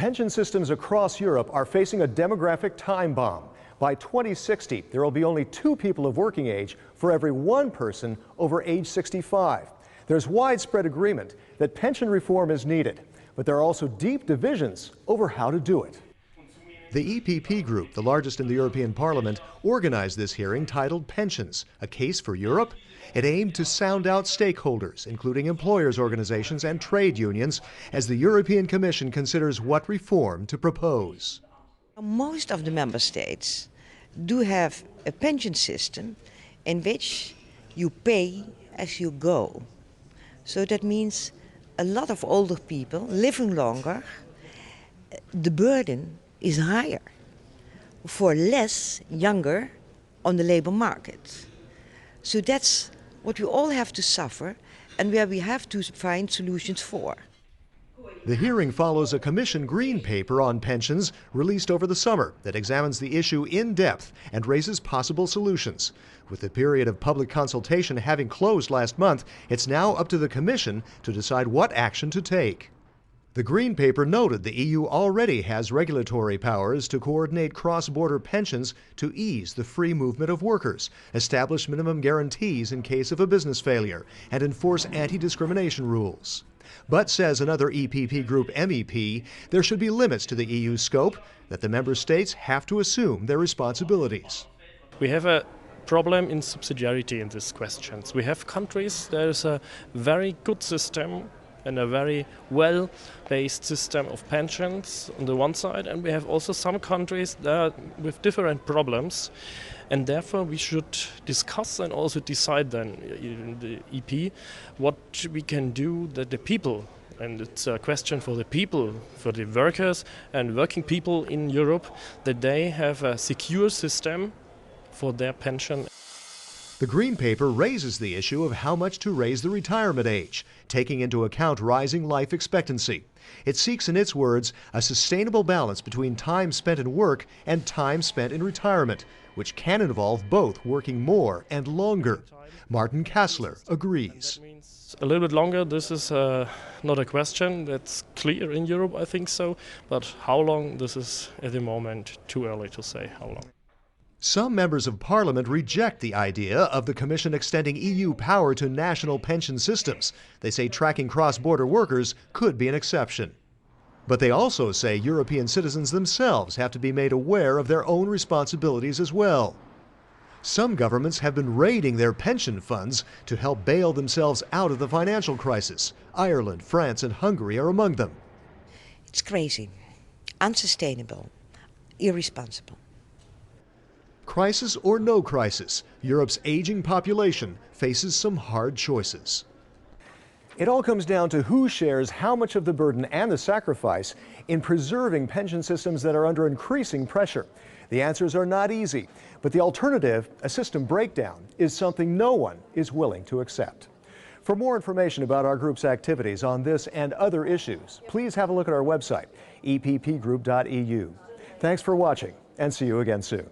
Pension systems across Europe are facing a demographic time bomb. By 2060, there will be only 2 people of working age for every 1 person over age 65. There's widespread agreement that pension reform is needed, but there are also deep divisions over how to do it. The EPP Group, the largest in the European Parliament, organized this hearing titled Pensions, a Case for Europe? It aimed to sound out stakeholders, including employers' organizations and trade unions, as the European Commission considers what reform to propose. Most of the member states do have a pension system in which you pay as you go. So that means a lot of older people living longer, the burden is higher for less younger on the labor market. So that's what we all have to suffer and where we have to find solutions for. The hearing follows a Commission Green Paper on pensions released over the summer that examines the issue in depth and raises possible solutions. With the period of public consultation having closed last month, it's now up to the Commission to decide what action to take. The Green Paper noted the EU already has regulatory powers to coordinate cross-border pensions to ease the free movement of workers, establish minimum guarantees in case of a business failure, and enforce anti-discrimination rules. But, says another EPP Group MEP, there should be limits to the EU's scope, that the member states have to assume their responsibilities. We have a problem in subsidiarity in these questions. We have countries, there is a very good system and a very well-based system of pensions on the one side, and we have also some countries that with different problems, and therefore we should discuss and also decide then in the EP what we can do that the people, and it's a question for the people, for the workers and working people in Europe, that they have a secure system for their pension. The Green Paper raises the issue of how much to raise the retirement age, taking into account rising life expectancy. It seeks, in its words, a sustainable balance between time spent in work and time spent in retirement, which can involve both working more and longer. Martin Kassler agrees. A little bit longer, this is not a question that's clear in Europe, I think so, but how long, this is at the moment too early to say how long. Some members of Parliament reject the idea of the Commission extending EU power to national pension systems. They say tracking cross-border workers could be an exception. But they also say European citizens themselves have to be made aware of their own responsibilities as well. Some governments have been raiding their pension funds to help bail themselves out of the financial crisis. Ireland, France, and Hungary are among them. It's crazy, unsustainable, irresponsible. Crisis or no crisis, Europe's aging population faces some hard choices. It all comes down to who shares how much of the burden and the sacrifice in preserving pension systems that are under increasing pressure. The answers are not easy, but the alternative, a system breakdown, is something no one is willing to accept. For more information about our group's activities on this and other issues, please have a look at our website, eppgroup.eu. Thanks for watching, and see you again soon.